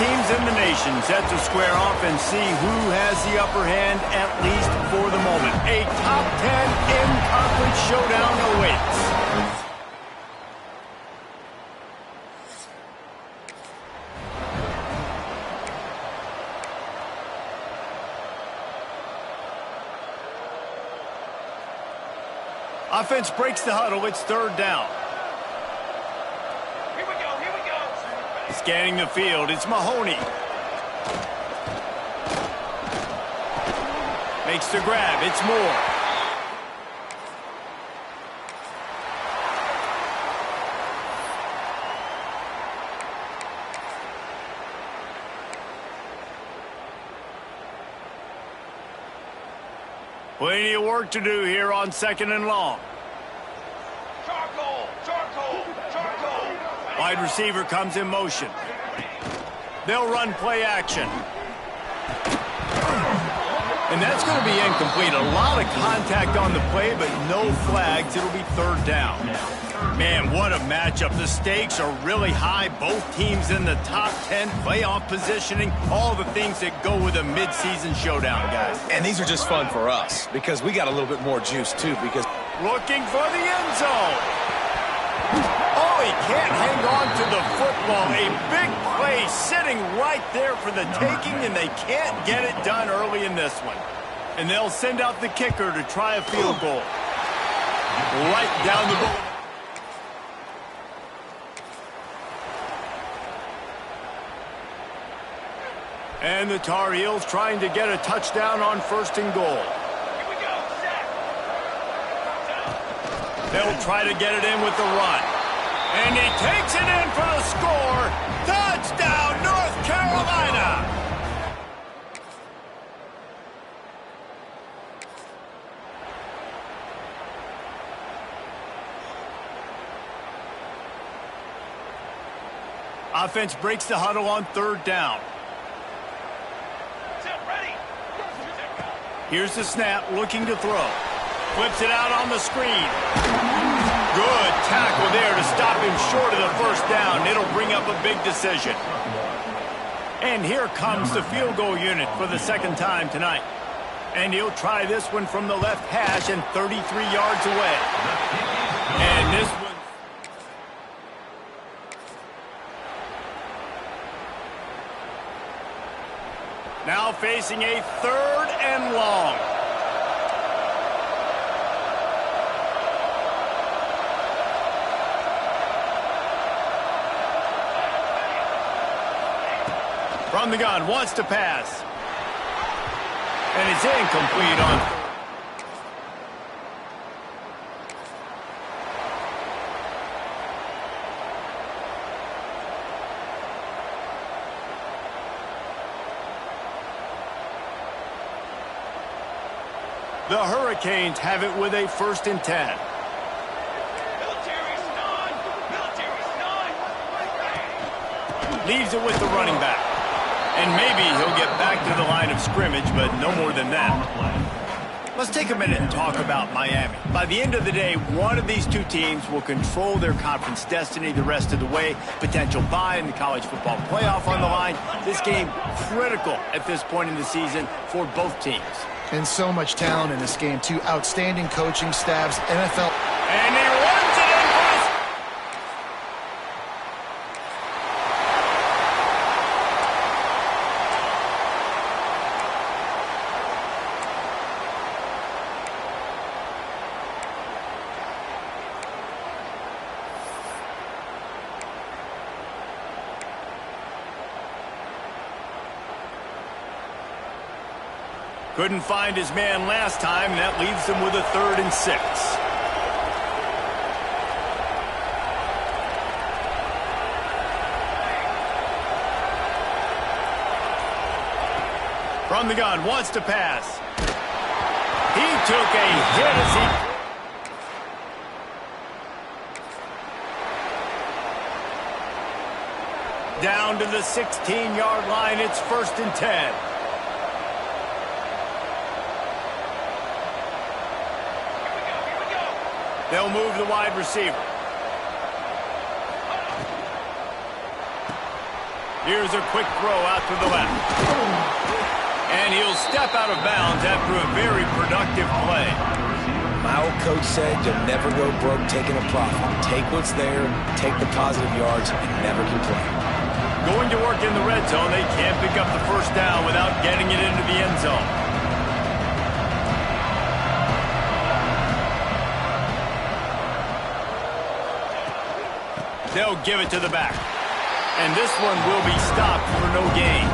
teams in the nation set to square off and see who has the upper hand, at least for the moment. A top 10 in-conference showdown awaits. Offense breaks the huddle. It's third down. Here we go. Scanning the field, it's Mahoney. Makes the grab, it's Moore. Plenty of work to do here on 2nd and long. Charcoal. Wide receiver comes in motion. They'll run play action. And that's going to be incomplete. A lot of contact on the play, but no flags. It'll be third down. Man, what a matchup. The stakes are really high. Both teams in the top 10, playoff positioning, all the things that go with a midseason showdown, guys. And these are just fun for us because we got a little bit more juice, too, because... Looking for the end zone. Oh, he can't hang on to the football. A big play sitting right there for the taking, and they can't get it done early in this one. And they'll send out the kicker to try a field goal. Right down the goal. And the Tar Heels trying to get a touchdown on 1st and goal. Here we go, set. They'll try to get it in with the run. And he takes it in for the score. Touchdown, North Carolina! Offense breaks the huddle on 3rd down. Here's the snap, looking to throw. Flips it out on the screen. Good tackle there to stop him short of the 1st down. It'll bring up a big decision. And here comes the field goal unit for the 2nd time tonight. And he'll try this one from the left hash and 33 yards away. And this one... Now facing a 3rd and long. From the gun, wants to pass. And it's incomplete on... The Hurricanes have it with a 1st and 10. Leaves it with the running back. And maybe he'll get back to the line of scrimmage, but no more than that. Let's take a minute and talk about Miami. By the end of the day, one of these two teams will control their conference destiny the rest of the way. Potential bye in the college football playoff on the line. This game critical at this point in the season for both teams. And so much talent in this game, too. Outstanding coaching staffs, NFL. And he runs it in for his... Couldn't find his man last time, and that leaves him with a 3rd and 6. From the gun, wants to pass. He took a hit as he... Down to the 16-yard line, it's 1st and 10. They'll move the wide receiver. Here's a quick throw out to the left. And he'll step out of bounds after a very productive play. My old coach said you'll never go broke taking a profit. Take what's there, take the positive yards, and never complain. Going to work in the red zone, they can't pick up the first down without getting it into the end zone. They'll give it to the back. And this one will be stopped for no gain.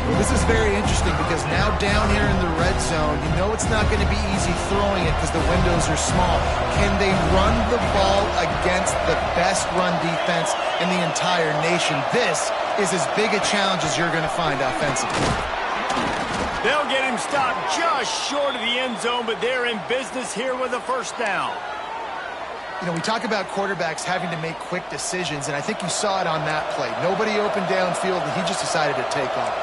Well, this is very interesting because now down here in the red zone, you know it's not going to be easy throwing it because the windows are small. Can they run the ball against the best run defense in the entire nation? This is as big a challenge as you're going to find offensively. They'll get him stopped just short of the end zone, but they're in business here with a first down. You know, we talk about quarterbacks having to make quick decisions, and I think you saw it on that play. Nobody opened downfield, and he just decided to take off.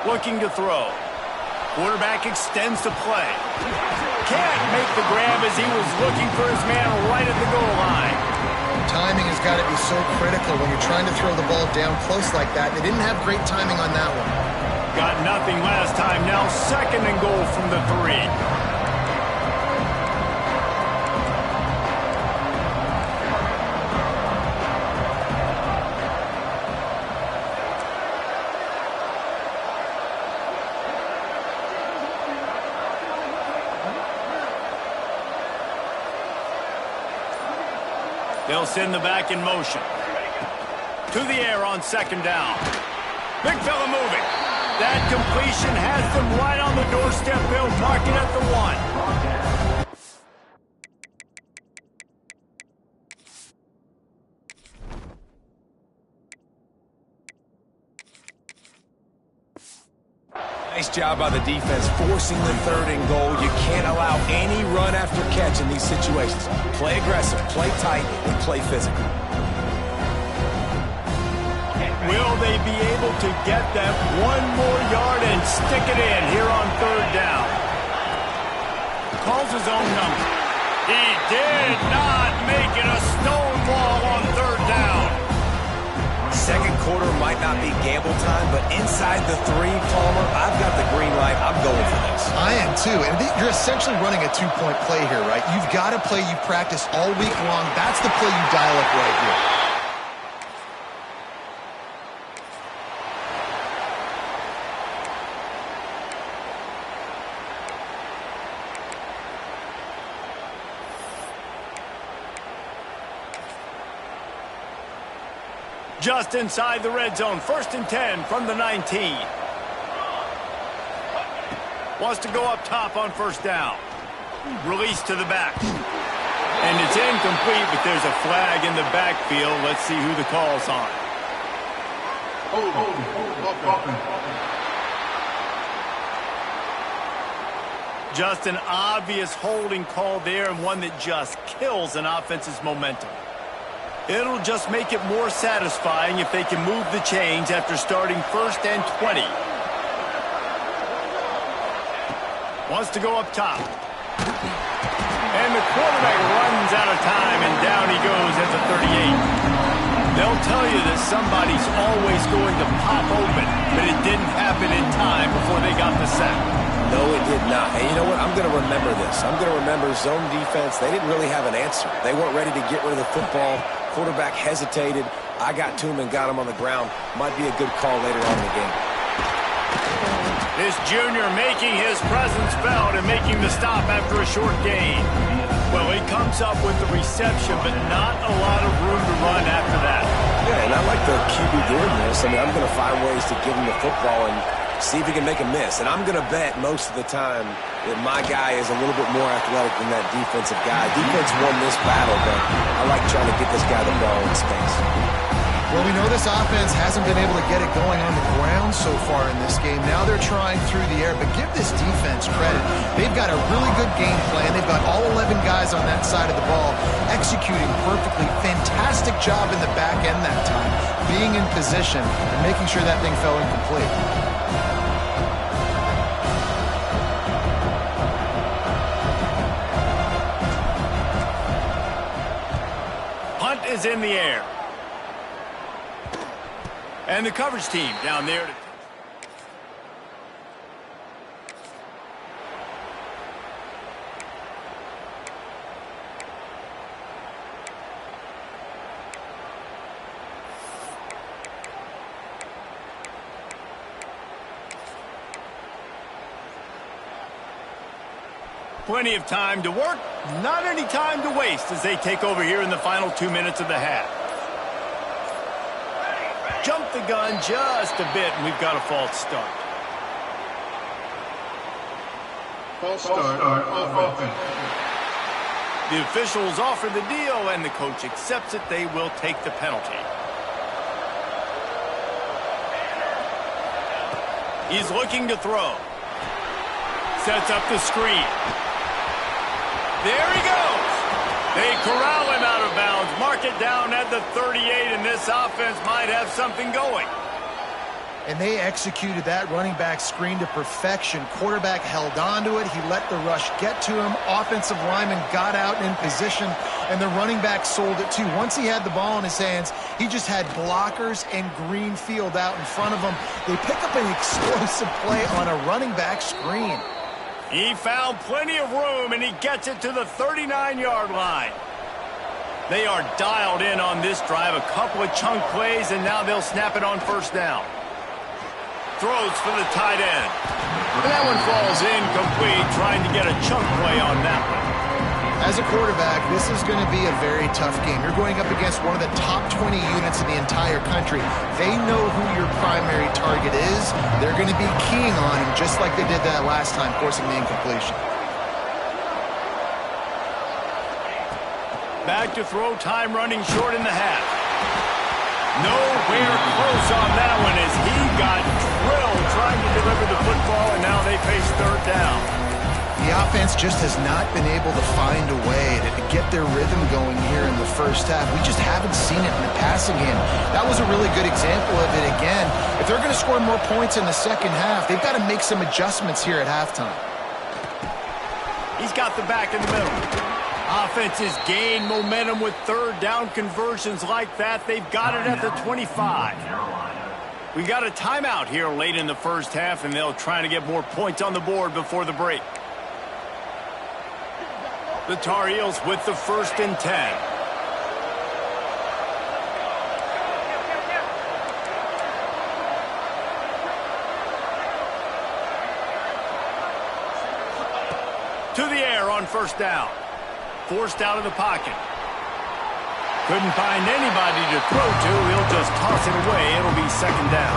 Looking to throw. Quarterback extends the play. Can't make the grab as he was looking for his man right at the goal line. Timing has got to be so critical when you're trying to throw the ball down close like that. They didn't have great timing on that one. Got nothing last time. Now 2nd and goal from the 3. They'll send the back in motion. To the air on 2nd down. Big fella moving. That completion has them right on the doorstep. They'll mark it at the 1. Nice job by the defense forcing the 3rd and goal. You can't allow any run after catch in these situations. Play aggressive, play tight, and play physical. Will they be able to get that 1 more yard and stick it in here on 3rd down? Calls his own number. He did not make it a stone wall on 3rd down. 2nd quarter might not be gamble time, but inside the 3, Palmer, I've got the green light. I'm going for this. I am too, and you're essentially running a 2-point play here, right? You've got a play you practice all week long. That's the play you dial up right here. Just inside the red zone. 1st and 10 from the 19. Wants to go up top on 1st down. Release to the back. And it's incomplete, but there's a flag in the backfield. Let's see who the call's on. Just an obvious holding call there, and one that just kills an offense's momentum. It'll just make it more satisfying if they can move the chains after starting 1st and 20. Wants to go up top. And the quarterback runs out of time, and down he goes at the 38. They'll tell you that somebody's always going to pop open, but it didn't happen in time before they got the sack. No, it did not. And you know what? I'm going to remember this. I'm going to remember zone defense. They didn't really have an answer. They weren't ready to get rid of the football. Quarterback hesitated. I got to him and got him on the ground. Might be a good call later on in the game. This junior making his presence felt and making the stop after a short gain. Well, he comes up with the reception, but not a lot of room to run after that. Yeah, and I like the QB doing this. I mean, I'm going to find ways to give him the football and see if he can make a miss. And I'm going to bet most of the time that my guy is a little bit more athletic than that defensive guy. Defense won this battle, but I like trying to get this guy the ball in space. Well, we know this offense hasn't been able to get it going on the ground so far in this game. Now they're trying through the air, but give this defense credit. They've got a really good game plan. They've got all 11 guys on that side of the ball executing perfectly. Fantastic job in the back end that time, being in position and making sure that thing fell incomplete. is in the air. And the coverage team down there. Plenty of time to work, not any time to waste as they take over here in the final 2 minutes of the half. Jump the gun just a bit, and we've got a false start. False start on offense. The officials offer the deal, and the coach accepts it. They will take the penalty. He's looking to throw. Sets up the screen. There he goes. They corral him out of bounds. Mark it down at the 38, and this offense might have something going. And they executed that running back screen to perfection. Quarterback held on to it. He let the rush get to him. Offensive lineman got out in position, and the running back sold it too. Once he had the ball in his hands, he just had blockers and green field out in front of him. They pick up an explosive play on a running back screen. He found plenty of room, and he gets it to the 39-yard line. They are dialed in on this drive. A couple of chunk plays, and now they'll snap it on first down. Throws for the tight end. And that one falls incomplete, trying to get a chunk play on that one. As a quarterback, this is going to be a very tough game. You're going up against one of the top 20 units in the entire country. They know who your primary target is. They're going to be keying on him just like they did that last time, forcing the incompletion. Back to throw, time running short in the half. Nowhere close on that one as he got drilled trying to deliver the football, and now they face third down. The offense just has not been able to find a way to get their rhythm going here in the first half. We just haven't seen it in the passing game. That was a really good example of it again. If they're going to score more points in the second half, they've got to make some adjustments here at halftime. He's got the back in the middle. Offenses gain momentum with third down conversions like that. They've got it at the 25. We got a timeout here late in the first half, and they'll try to get more points on the board before the break. The Tar Heels with the 1st and 10. To the air on first down. Forced out of the pocket. Couldn't find anybody to throw to. He'll just toss it away. It'll be second down.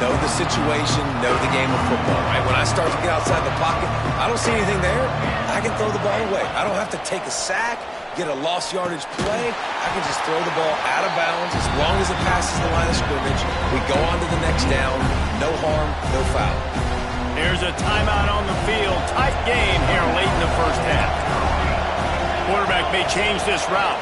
Know the situation, know the game of football, right? When I start to get outside the pocket, I don't see anything there. I can throw the ball away. I don't have to take a sack, get a lost yardage play. I can just throw the ball out of bounds as long as it passes the line of scrimmage. We go on to the next down. No harm, no foul. There's a timeout on the field. Tight game here late in the first half. Quarterback may change this route.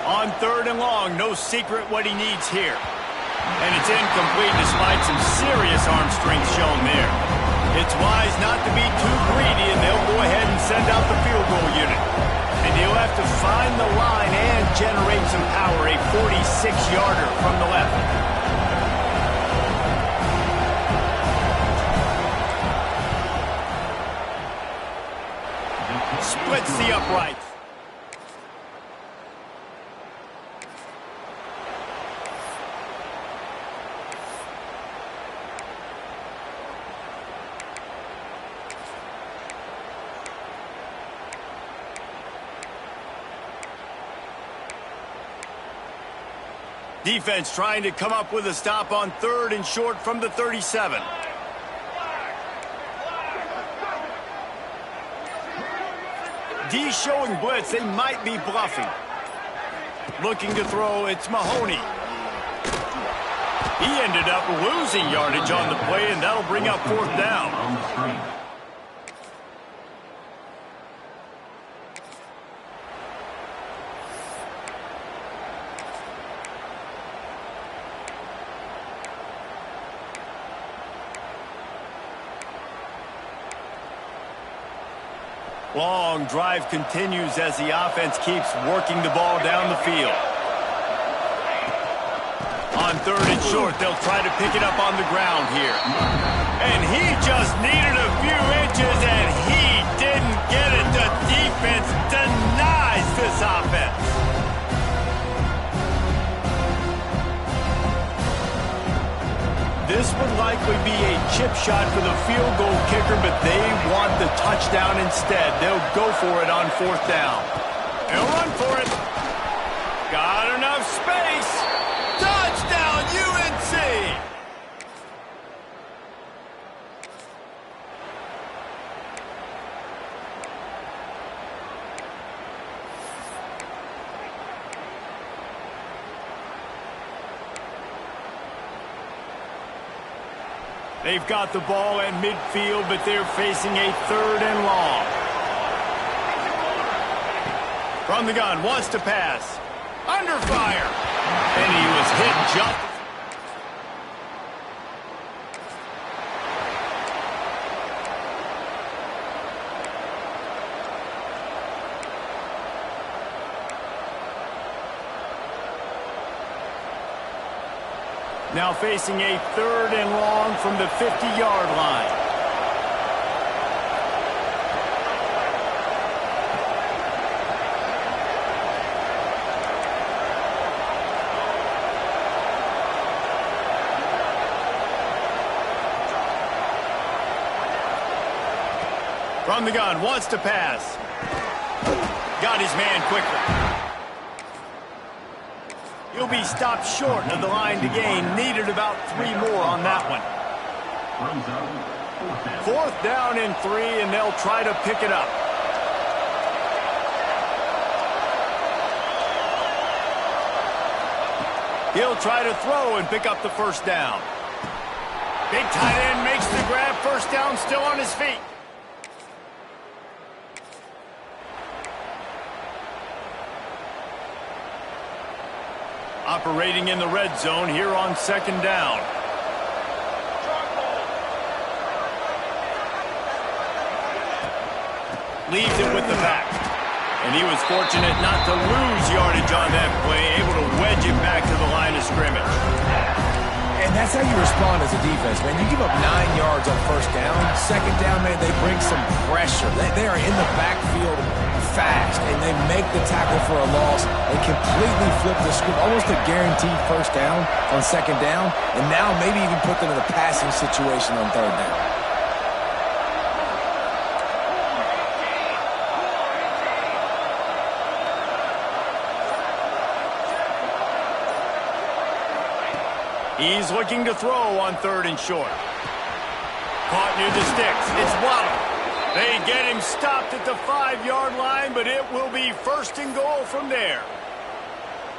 On third and long, no secret what he needs here. And it's incomplete despite some serious arm strength shown there. It's wise not to be too greedy, and they'll go ahead and send out the field goal unit. And he'll have to find the line and generate some power, a 46-yarder from the left. Splits the uprights. Defense trying to come up with a stop on third and short from the 37. D showing blitz. They might be bluffing. Looking to throw. It's Mahoney. He ended up losing yardage on the play, and that'll bring up fourth down. Long drive continues as the offense keeps working the ball down the field. On third and short, they'll try to pick it up on the ground here. And he just needed a few inches, and he didn't get it. The defense denies this offense. This would likely be a chip shot for the field goal kicker, but they want the touchdown instead. They'll go for it on fourth down. They'll run for it. Got enough space. Touchdown, UNC! They've got the ball at midfield, but they're facing a third and long. From the gun, wants to pass. Under fire. And he was hit just... Now facing a third and long from the 50-yard line. From the gun, wants to pass. Got his man quickly. He'll be stopped short of the line to gain. Needed about 3 more on that one. Fourth down and 3, and they'll try to pick it up. He'll try to throw and pick up the first down. Big tight end makes the grab. First down, still on his feet. Operating in the red zone here on second down. Leaves it with the back. And he was fortunate not to lose yardage on that play, able to wedge it back to the line of scrimmage. And that's how you respond as a defense, man. You give up 9 yards on first down. Second down, man, they bring some pressure. They are in the backfield fast, and they make the tackle for a loss and completely flip the script, almost a guaranteed first down on second down, and now maybe even put them in a passing situation on third down. He's looking to throw on third and short. Caught near the sticks. It's Waddle. They get him stopped at the 5-yard line, but it will be first and goal from there.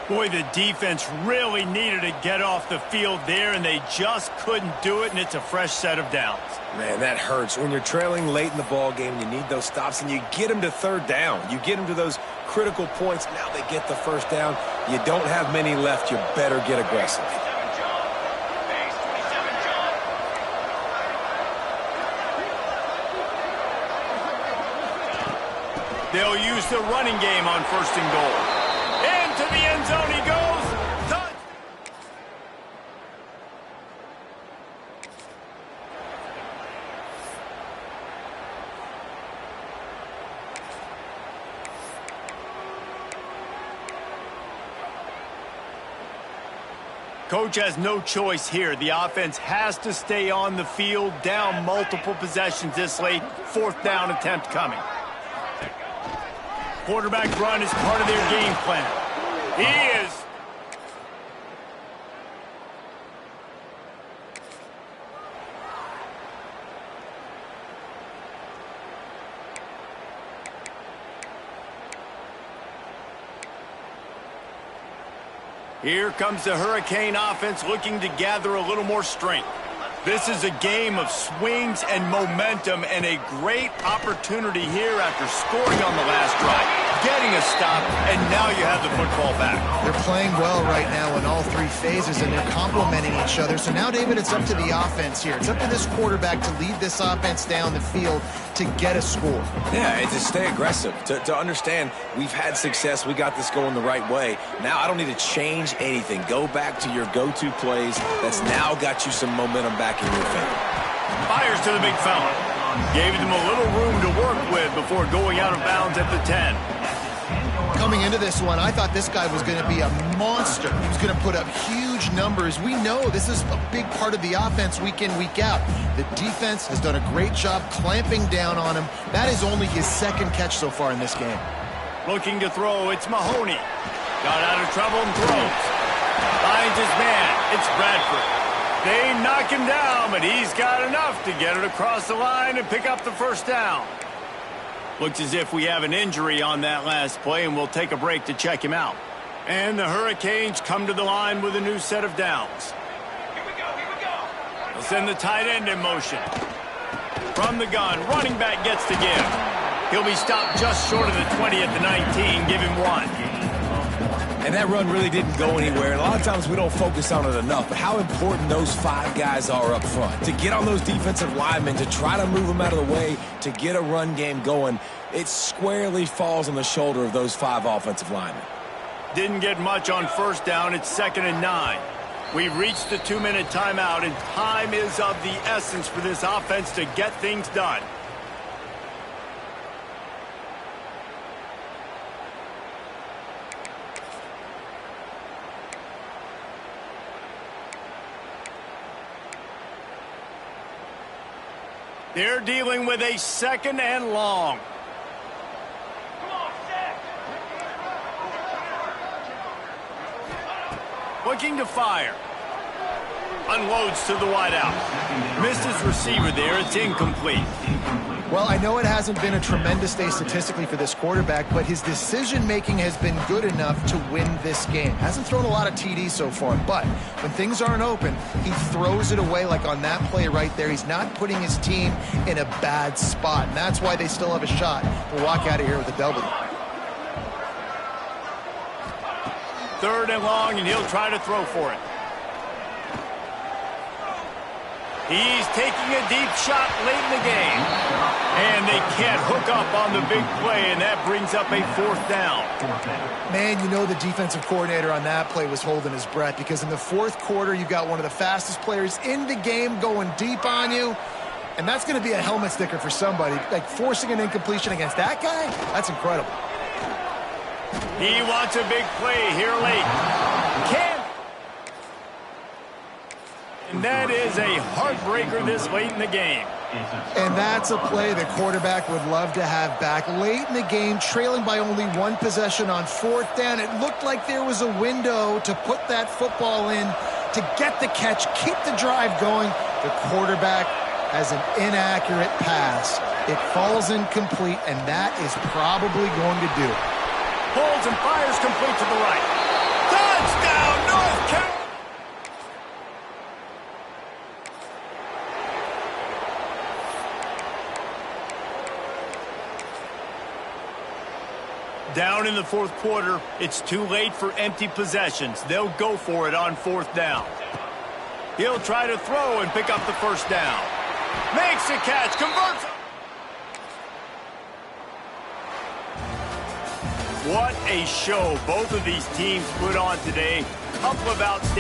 Boy, the defense really needed to get off the field there, and they just couldn't do it, and it's a fresh set of downs. Man, that hurts. When you're trailing late in the ball game, you need those stops, and you get them to third down. You get them to those critical points. Now they get the first down. You don't have many left. You better get aggressive. They'll use the running game on first and goal. Into the end zone he goes. Touch. Coach has no choice here. The offense has to stay on the field, down multiple possessions this late. Fourth down attempt coming. Quarterback run is part of their game plan. He is. Here comes the Hurricane offense looking to gather a little more strength. This is a game of swings and momentum, and a great opportunity here after scoring on the last drive, getting a stop, and now you have the football back. They're playing well right now in all three phases, and they're complementing each other. So now, David, it's up to the offense here. It's up to this quarterback to lead this offense down the field to get a score. Yeah, and to stay aggressive, to understand we've had success, we got this going the right way. Now I don't need to change anything. Go back to your go-to plays. That's now got you some momentum back in your favor. Fires to the big fella. Gave them a little room to work with before going out of bounds at the 10. Coming into this one, I thought this guy was going to be a monster. He was going to put up huge numbers. We know this is a big part of the offense week in, week out. The defense has done a great job clamping down on him. That is only his second catch so far in this game. Looking to throw, it's Mahoney. Got out of trouble and throws. Finds his man, it's Bradford. They knock him down, but he's got enough to get it across the line and pick up the first down. Looks as if we have an injury on that last play, and we'll take a break to check him out. And the Hurricanes come to the line with a new set of downs. Here we go, here we go. They'll send the tight end in motion. From the gun, running back gets to give. He'll be stopped just short of the 20 at the 19, give him 1. And that run really didn't go anywhere. A lot of times we don't focus on it enough, but how important those 5 guys are up front. To get on those defensive linemen, to try to move them out of the way, to get a run game going, it squarely falls on the shoulder of those 5 offensive linemen. Didn't get much on first down. It's 2nd and 9. We've reached the 2-minute timeout, and time is of the essence for this offense to get things done. They're dealing with a 2nd and long. Come on, Zach. Looking to fire. Unloads to the wideout. Missed his receiver there. It's incomplete. Well, I know it hasn't been a tremendous day statistically for this quarterback, but his decision-making has been good enough to win this game. Hasn't thrown a lot of TDs so far, but when things aren't open, he throws it away like on that play right there. He's not putting his team in a bad spot, and that's why they still have a shot to walk out of here with a W. 3rd and long, and he'll try to throw for it. He's taking a deep shot late in the game. And they can't hook up on the big play, and that brings up a 4th down. Man, you know the defensive coordinator on that play was holding his breath, because in the 4th quarter, you've got one of the fastest players in the game going deep on you, and that's going to be a helmet sticker for somebody. Like, forcing an incompletion against that guy, that's incredible. He wants a big play here late. And that is a heartbreaker this late in the game. And that's a play the quarterback would love to have back. Late in the game, trailing by only 1 possession on 4th down. It looked like there was a window to put that football in, to get the catch, keep the drive going. The quarterback has an inaccurate pass. It falls incomplete, and that is probably going to do it. Pulls and fires complete to the right. Touchdown, North Carolina! Down in the 4th quarter, it's too late for empty possessions. They'll go for it on 4th down. He'll try to throw and pick up the first down. Makes a catch, converts. What a show both of these teams put on today. Couple of outstanding